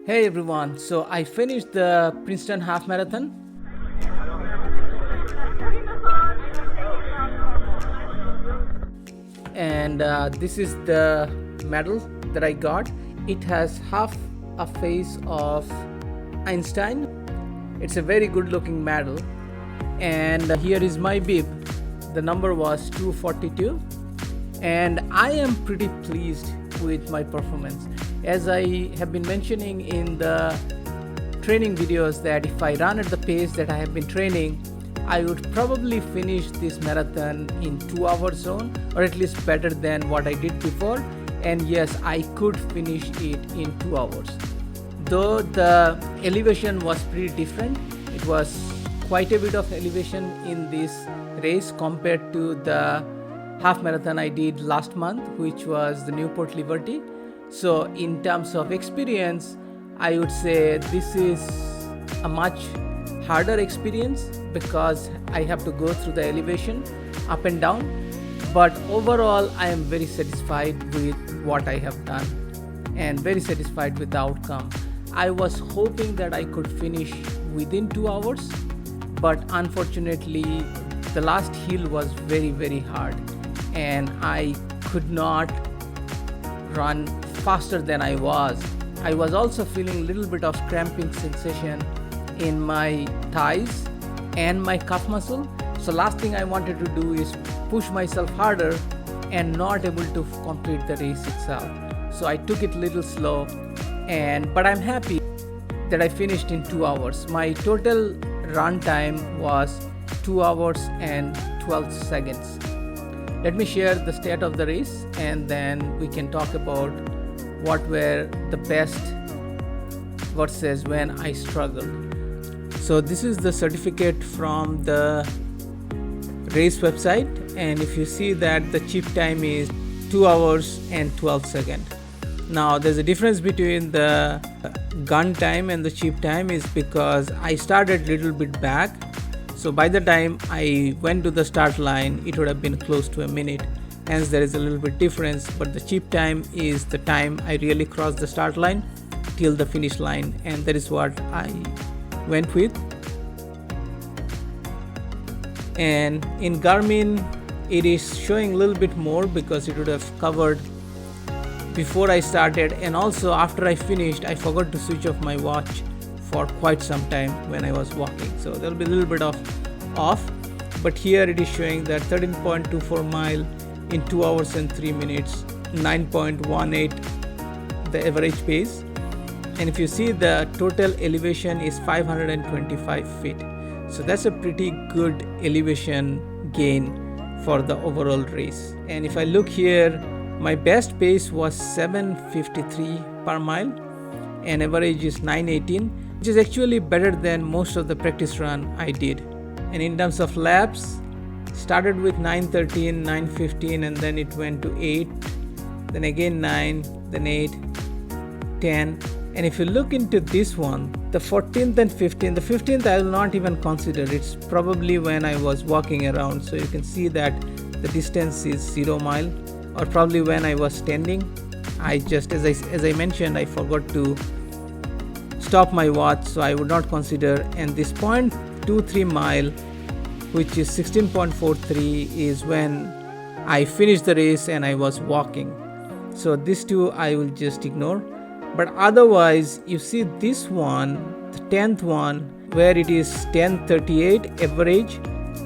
Hey everyone, so I finished the Princeton Half Marathon and this is the medal that I got. It has half a face of Einstein. It's a very good looking medal, and here is my bib. The number was 242, and I am pretty pleased with my performance. As I have been mentioning in the training videos, that if I run at the pace that I have been training, I would probably finish this marathon in 2 hours zone, or at least better than what I did before. And yes, I could finish it in 2 hours. Though the elevation was pretty different, it was quite a bit of elevation in this race compared to the half marathon I did last month, which was the Newport Liberty. So in terms of experience, I would say this is a much harder experience because I have to go through the elevation up and down. But overall, I am very satisfied with what I have done and very satisfied with the outcome. I was hoping that I could finish within 2 hours, but unfortunately, the last hill was very hard and I could not run faster than I was. I was also feeling a little bit of cramping sensation in my thighs and my calf muscle. So last thing I wanted to do is push myself harder and not able to complete the race itself. So I took it a little slow, but I'm happy that I finished in 2 hours. My total run time was 2 hours and 12 seconds. Let me share the state of the race and then we can talk about what were the best versus when I struggled. So this is the certificate from the race website, and if you see that the chip time is 2 hours and 12 seconds. Now there's a difference between the gun time and the chip time is because I started a little bit back. So by the time I went to the start line, it would have been close to a minute. Hence there is a little bit difference, but the chip time is the time I really crossed the start line till the finish line, and that is what I went with. And in Garmin, it is showing a little bit more because it would have covered before I started, and also after I finished, I forgot to switch off my watch for quite some time when I was walking. So there will be a little bit of off, but here it is showing that 13.24 mile in 2 hours and 3 minutes, 9.18 the average pace. And if you see, the total elevation is 525 feet. So that's a pretty good elevation gain for the overall race. And if I look here, my best pace was 753 per mile and average is 918, which is actually better than most of the practice run I did. And in terms of laps, started with 913, 915, and then it went to 8, then again 9, then 8, 10. And if you look into this one, the 14th and 15th, the 15th I will not even consider. It's probably when I was walking around. So you can see that the distance is 0 mile, or probably when I was standing. I just, as I mentioned, I forgot to stop my watch, so I would not consider. And this 0.23 mile, which is 16.43, is when I finished the race and I was walking. So these two I will just ignore. But otherwise, you see this one, the 10th one, where it is 10:38 average,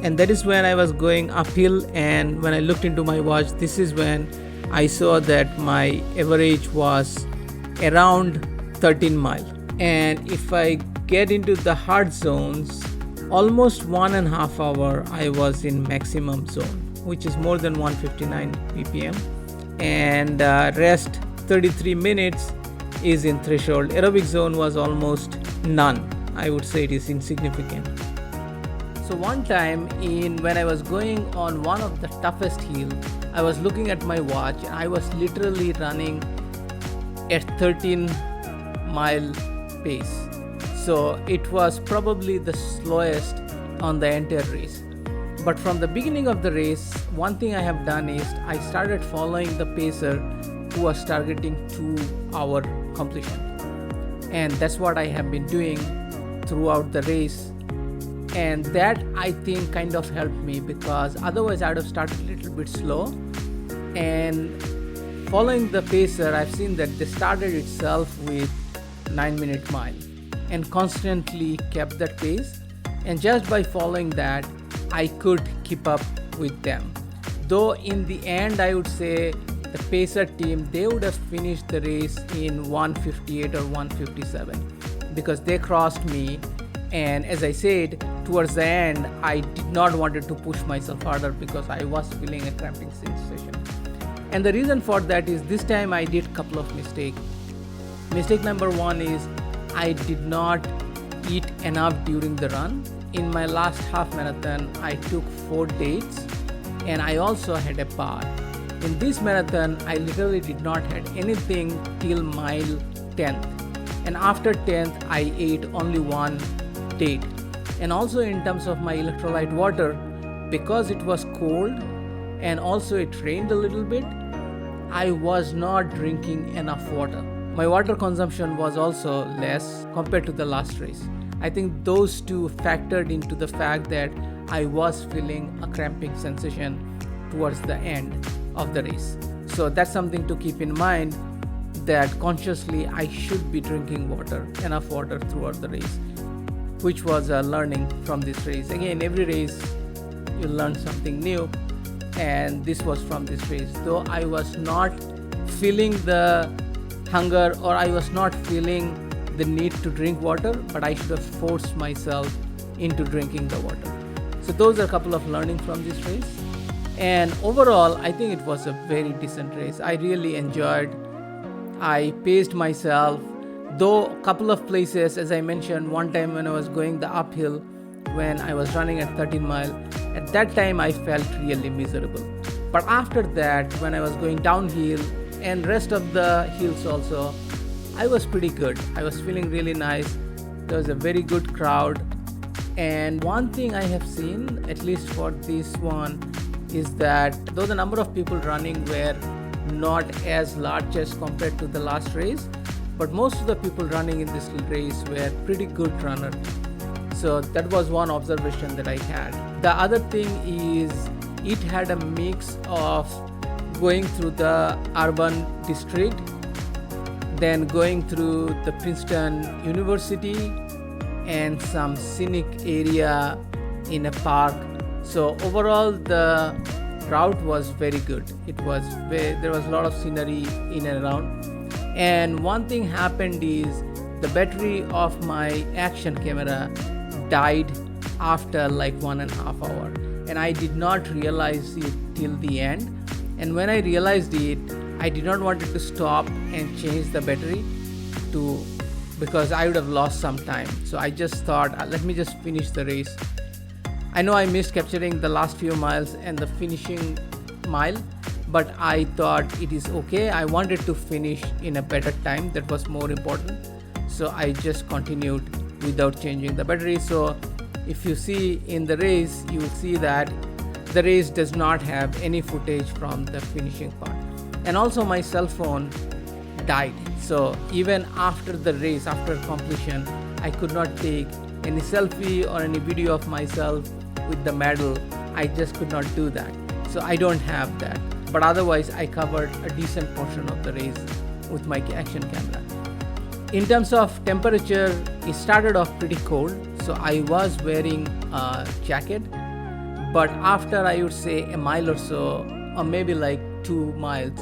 and that is when I was going uphill, and when I looked into my watch, this is when I saw that my average was around 13 mile. And if I get into the hard zones, almost 1.5 hours I was in maximum zone, which is more than 159 ppm, and rest 33 minutes is in threshold. Aerobic zone was almost none. I would say it is insignificant. So one time when I was going on one of the toughest hills, I was looking at my watch and I was literally running at 13 mile pace. So it was probably the slowest on the entire race. But from the beginning of the race, one thing I have done is I started following the pacer who was targeting 2 hour completion. and that's what I have been doing throughout the race. And that, I think, kind of helped me, because otherwise I would have started a little bit slow. And following the pacer, I've seen that they started itself with 9-minute mile and constantly kept that pace. And just by following that, I could keep up with them. Though in the end, I would say the pacer team, they would have finished the race in 158 or 157, because they crossed me. And as I said, towards the end, I did not wanted to push myself harder because I was feeling a cramping sensation. And the reason for that is this time I did a couple of mistakes. Mistake number one is I did not eat enough during the run. In my last half marathon, I took 4 dates and I also had a bar. In this marathon, I literally did not had anything till mile 10th. And after 10th, I ate only 1 date. And also in terms of my electrolyte water, because it was cold and also it rained a little bit, I was not drinking enough water. My water consumption was also less compared to the last race. I think those two factored into the fact that I was feeling a cramping sensation towards the end of the race. So that's something to keep in mind, that consciously I should be drinking water, enough water throughout the race, which was a learning from this race. Again, every race you learn something new, and this was from this race. Though I was not feeling the hunger, or I was not feeling the need to drink water, but I should have forced myself into drinking the water. So those are a couple of learnings from this race. And overall, I think it was a very decent race. I really enjoyed. I paced myself, though a couple of places, as I mentioned, one time when I was going the uphill, when I was running at 13 mile, at that time I felt really miserable. But after that, when I was going downhill and rest of the hills also, I was pretty good. I was feeling really nice. There was a very good crowd. And one thing I have seen, at least for this one, is that though the number of people running were not as large as compared to the last race, but most of the people running in this race were pretty good runners. So that was one observation that I had. The other thing is it had a mix of going through the urban district, then going through the Princeton University and some scenic area in a park. So overall the route was very good. There was a lot of scenery in and around. And one thing happened is the battery of my action camera died after like 1.5 hours, and I did not realize it till the end. And when I realized it, I did not want it to stop and change the battery because I would have lost some time. So I just thought, let me just finish the race. I know I missed capturing the last few miles and the finishing mile, but I thought it is okay. I wanted to finish in a better time. That was more important. So I just continued without changing the battery. So if you see in the race, you will see that the race does not have any footage from the finishing part. And also my cell phone died. So even after the race, after completion, I could not take any selfie or any video of myself with the medal. I just could not do that. So I don't have that. But otherwise, I covered a decent portion of the race with my action camera. In terms of temperature, it started off pretty cold. So I was wearing a jacket. But after, I would say, a mile or so, or maybe like 2 miles,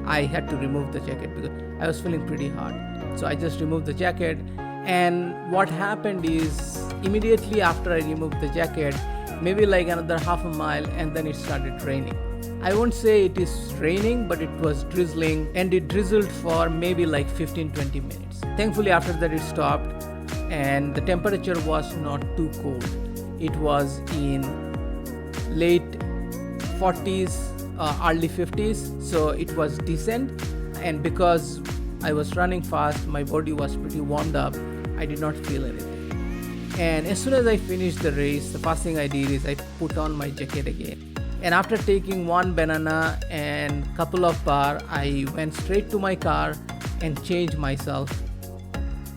I had to remove the jacket because I was feeling pretty hot. So I just removed the jacket. And what happened is, immediately after I removed the jacket, maybe like another half a mile, and then it started raining. I won't say it is raining, but it was drizzling, and it drizzled for maybe like 15-20 minutes. Thankfully, after that it stopped, and the temperature was not too cold. It was in late 40s, early 50s, so it was decent. And because I was running fast, my body was pretty warmed up. I did not feel anything. And as soon as I finished the race, the first thing I did is I put on my jacket again. And after taking 1 banana and couple of bar, I went straight to my car and changed myself.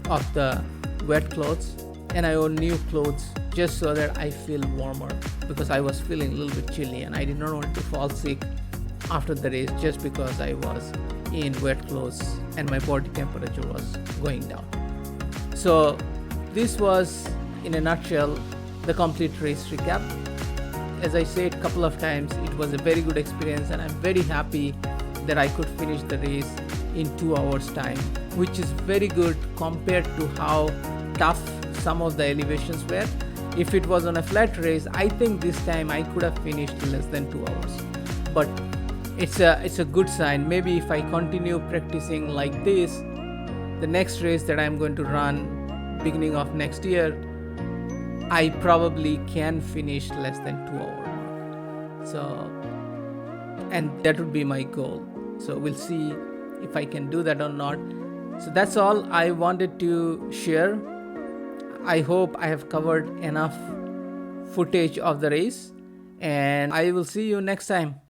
of the wet clothes, and I wore new clothes just so that I feel warmer, because I was feeling a little bit chilly and I did not want to fall sick after the race just because I was in wet clothes and my body temperature was going down. So this was, in a nutshell, the complete race recap. As I said a couple of times, it was a very good experience, and I'm very happy that I could finish the race in 2 hours time, which is very good compared to how tough some of the elevations were. If it was on a flat race, I think this time I could have finished less than 2 hours. But it's a good sign. Maybe if I continue practicing like this, the next race that I'm going to run beginning of next year, I probably can finish less than 2 hour mark. So, and that would be my goal. So we'll see if I can do that or not. So that's all I wanted to share. I hope I have covered enough footage of the race, and I will see you next time.